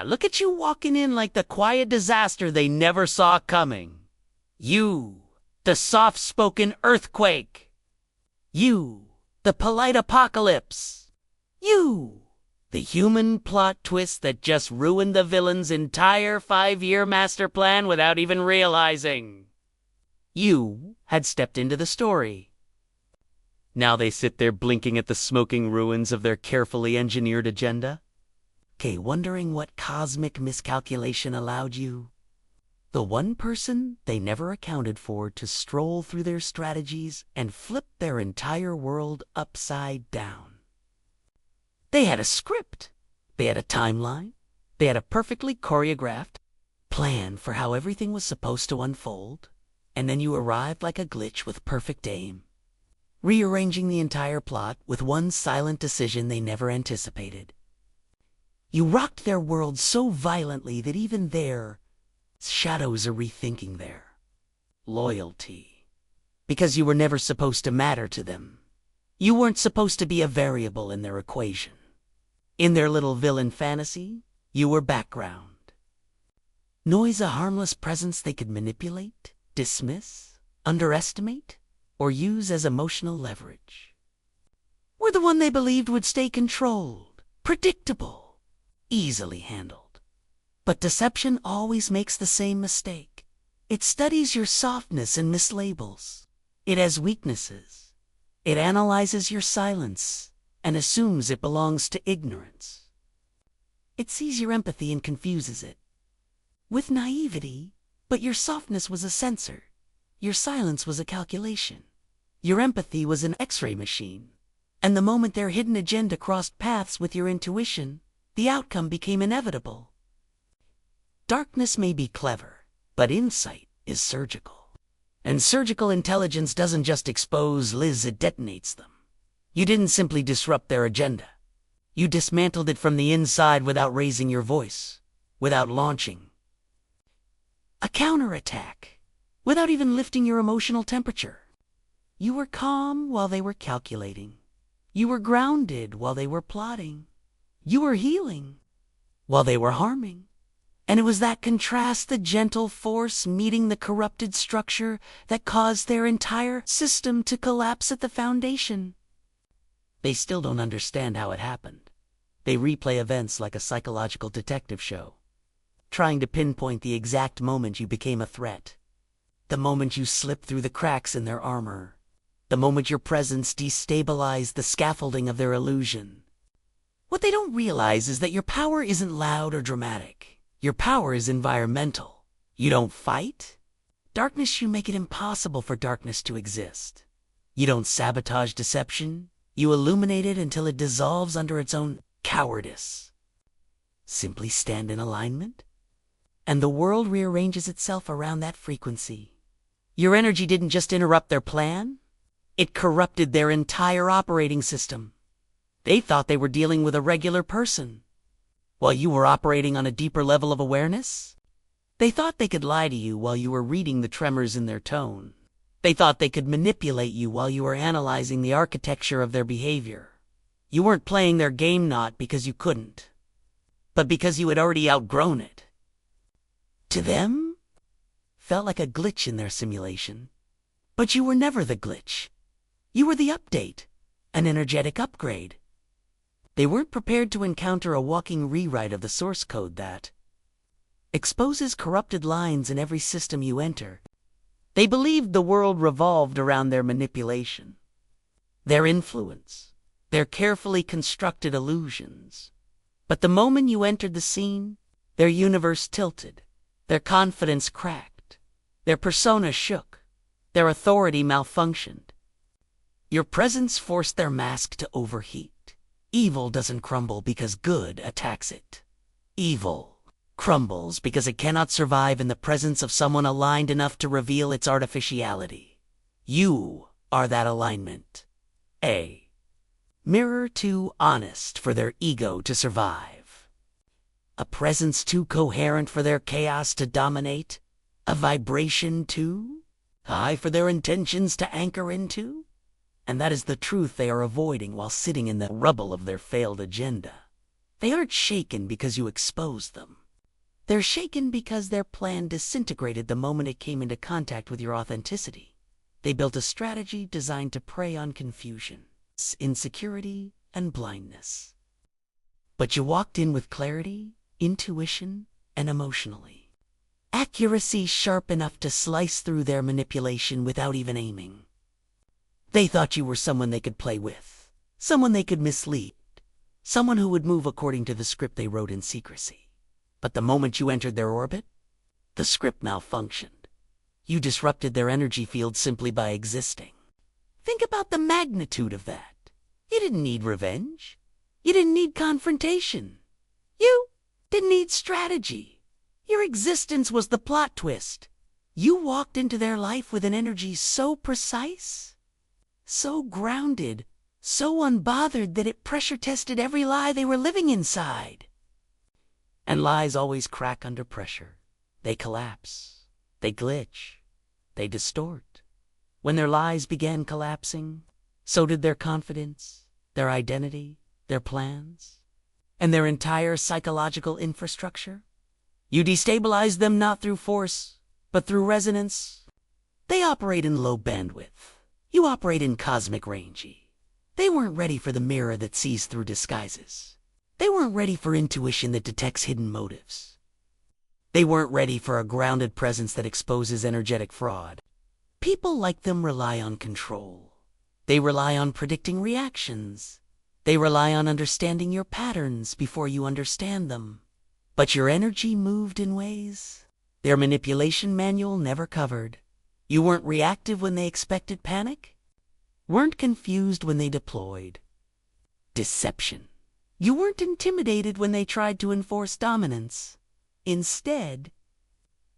look at you walking in like the quiet disaster they never saw coming. You, the soft-spoken earthquake. You, the polite apocalypse. You, the human plot twist that just ruined the villain's entire 5-year master plan without even realizing. You had stepped into the story. Now they sit there blinking at the smoking ruins of their carefully engineered agenda. Wondering what cosmic miscalculation allowed you, the one person they never accounted for, to stroll through their strategies and flip their entire world upside down. They had a script. They had a timeline. They had a perfectly choreographed plan for how everything was supposed to unfold. And then you arrived like a glitch with perfect aim, rearranging the entire plot with one silent decision they never anticipated. You rocked their world so violently that even their shadows are rethinking their loyalty. Because you were never supposed to matter to them. You weren't supposed to be a variable in their equation. In their little villain fantasy, you were background. Noise, a harmless presence they could manipulate, dismiss, underestimate, or use as emotional leverage. We're the one they believed would stay controlled, predictable, easily handled. But deception always makes the same mistake. It studies your softness and mislabels. It has weaknesses. It analyzes your silence and assumes it belongs to ignorance. It sees your empathy and confuses it with naivety, but your softness was a sensor. Your silence was a calculation. Your empathy was an X-ray machine. And the moment their hidden agenda crossed paths with your intuition, the outcome became inevitable. Darkness may be clever, but insight is surgical. And surgical intelligence doesn't just expose Liz, it detonates them. You didn't simply disrupt their agenda. You dismantled it from the inside without raising your voice, without launching a counterattack, without even lifting your emotional temperature. You were calm while they were calculating. You were grounded while they were plotting. You were healing while they were harming. And it was that contrast, the gentle force meeting the corrupted structure, that caused their entire system to collapse at the foundation. They still don't understand how it happened. They replay events like a psychological detective show, trying to pinpoint the exact moment you became a threat. The moment you slipped through the cracks in their armor. The moment your presence destabilized the scaffolding of their illusion. What they don't realize is that your power isn't loud or dramatic. Your power is environmental. You don't fight darkness, you make it impossible for darkness to exist. You don't sabotage deception. You illuminate it until it dissolves under its own cowardice. Simply stand in alignment, and the world rearranges itself around that frequency. Your energy didn't just interrupt their plan. It corrupted their entire operating system. They thought they were dealing with a regular person, while you were operating on a deeper level of awareness. They thought they could lie to you while you were reading the tremors in their tone. They thought they could manipulate you while you were analyzing the architecture of their behavior. You weren't playing their game not because you couldn't, but because you had already outgrown it. To them, felt like a glitch in their simulation. But you were never the glitch. You were the update, an energetic upgrade. They weren't prepared to encounter a walking rewrite of the source code that exposes corrupted lines in every system you enter. They believed the world revolved around their manipulation, their influence, their carefully constructed illusions. But the moment you entered the scene, their universe tilted, their confidence cracked, their persona shook, their authority malfunctioned. Your presence forced their mask to overheat. Evil doesn't crumble because good attacks it. Evil crumbles because it cannot survive in the presence of someone aligned enough to reveal its artificiality. You are that alignment. A mirror too honest for their ego to survive. A presence too coherent for their chaos to dominate. A vibration too high for their intentions to anchor into. And that is the truth they are avoiding while sitting in the rubble of their failed agenda. They aren't shaken because you exposed them. They're shaken because their plan disintegrated the moment it came into contact with your authenticity. They built a strategy designed to prey on confusion, insecurity, and blindness. But you walked in with clarity, intuition, and emotionally. Accuracy sharp enough to slice through their manipulation without even aiming. They thought you were someone they could play with, someone they could mislead, someone who would move according to the script they wrote in secrecy. But the moment you entered their orbit, the script malfunctioned. You disrupted their energy field simply by existing. Think about the magnitude of that. You didn't need revenge. You didn't need confrontation. You didn't need strategy. Your existence was the plot twist. You walked into their life with an energy so precise, so grounded, so unbothered that it pressure tested every lie they were living inside. And lies always crack under pressure. They collapse. They glitch. They distort. When their lies began collapsing, so did their confidence, their identity, their plans, and their entire psychological infrastructure. You destabilized them not through force, but through resonance. They operate in low bandwidth. You operate in cosmic rangey. They weren't ready for the mirror that sees through disguises. They weren't ready for intuition that detects hidden motives. They weren't ready for a grounded presence that exposes energetic fraud. People like them rely on control. They rely on predicting reactions. They rely on understanding your patterns before you understand them. But your energy moved in ways their manipulation manual never covered. You weren't reactive when they expected panic. Weren't confused when they deployed deception. You weren't intimidated when they tried to enforce dominance. Instead,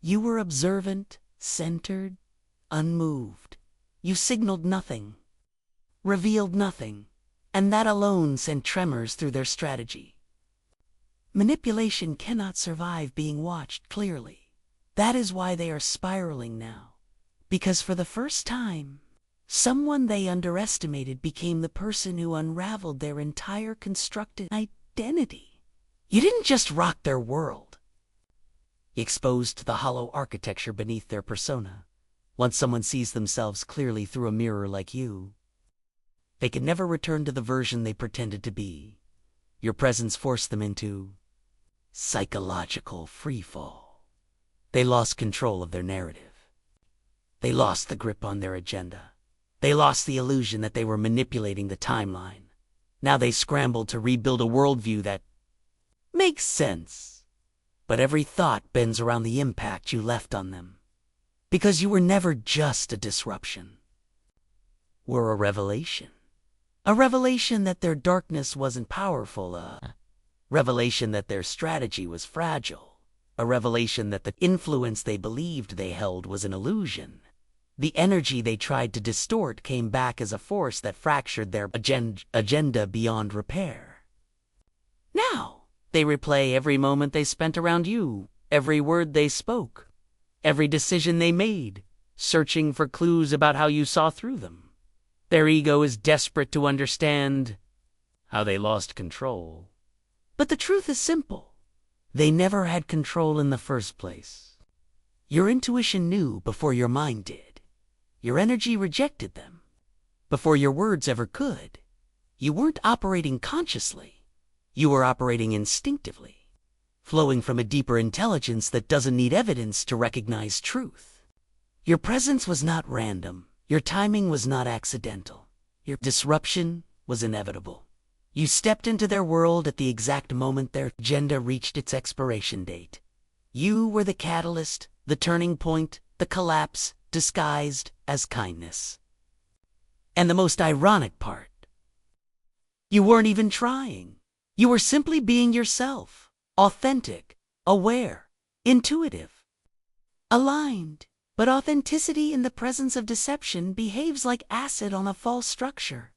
you were observant, centered, unmoved. You signaled nothing, revealed nothing, and that alone sent tremors through their strategy. Manipulation cannot survive being watched clearly. That is why they are spiraling now. Because for the first time, someone they underestimated became the person who unraveled their entire constructed identity. You didn't just rock their world. You exposed the hollow architecture beneath their persona. Once someone sees themselves clearly through a mirror like you, they can never return to the version they pretended to be. Your presence forced them into psychological freefall. They lost control of their narrative. They lost the grip on their agenda. They lost the illusion that they were manipulating the timeline. Now they scrambled to rebuild a worldview that makes sense. But every thought bends around the impact you left on them. Because you were never just a disruption. Were a revelation. A revelation that their darkness wasn't powerful. A revelation that their strategy was fragile. A revelation that the influence they believed they held was an illusion. The energy they tried to distort came back as a force that fractured their agenda beyond repair. Now, they replay every moment they spent around you, every word they spoke, every decision they made, searching for clues about how you saw through them. Their ego is desperate to understand how they lost control. But the truth is simple. They never had control in the first place. Your intuition knew before your mind did. Your energy rejected them before your words ever could. You weren't operating consciously. You were operating instinctively, flowing from a deeper intelligence that doesn't need evidence to recognize truth. Your presence was not random. Your timing was not accidental. Your disruption was inevitable. You stepped into their world at the exact moment their agenda reached its expiration date. You were the catalyst, the turning point, the collapse, disguised as kindness. And the most ironic part, you weren't even trying. You were simply being yourself, authentic, aware, intuitive, aligned. But authenticity in the presence of deception behaves like acid on a false structure.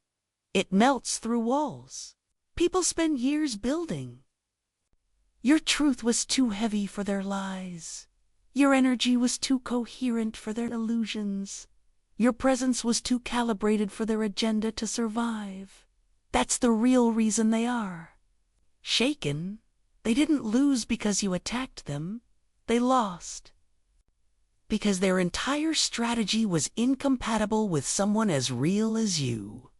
It melts through walls. People spend years building. Your truth was too heavy for their lies. Your energy was too coherent for their illusions. Your presence was too calibrated for their agenda to survive. That's the real reason they are shaken. They didn't lose because you attacked them. they lost. Because their entire strategy was incompatible with someone as real as you.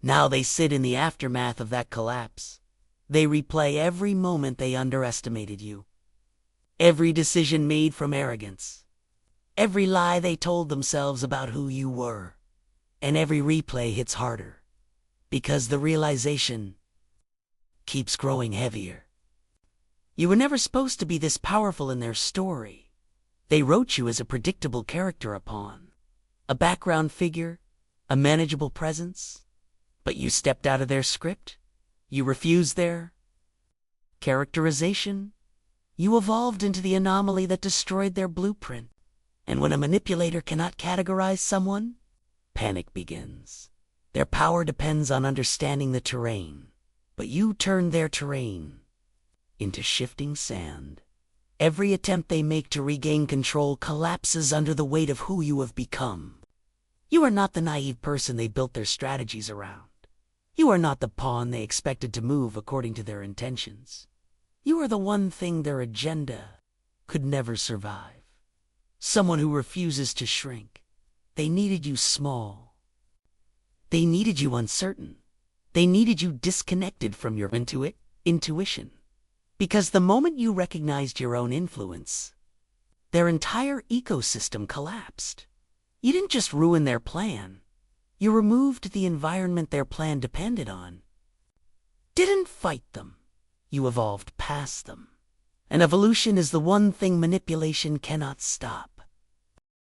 Now they sit in the aftermath of that collapse. They replay every moment they underestimated you. Every decision made from arrogance. Every lie they told themselves about who you were. And every replay hits harder. Because the realization keeps growing heavier. You were never supposed to be this powerful in their story. They wrote you as a predictable character, a pawn, a background figure, a manageable presence. But you stepped out of their script. You refused their characterization. You evolved into the anomaly that destroyed their blueprint. And when a manipulator cannot categorize someone, panic begins. Their power depends on understanding the terrain. But you turned their terrain into shifting sand. Every attempt they make to regain control collapses under the weight of who you have become. You are not the naive person they built their strategies around. You are not the pawn they expected to move according to their intentions. You are the one thing their agenda could never survive. Someone who refuses to shrink. They needed you small. They needed you uncertain. They needed you disconnected from your intuition. Because the moment you recognized your own influence, their entire ecosystem collapsed. You didn't just ruin their plan. You removed the environment their plan depended on. Didn't fight them. You evolved past them. And evolution is the one thing manipulation cannot stop.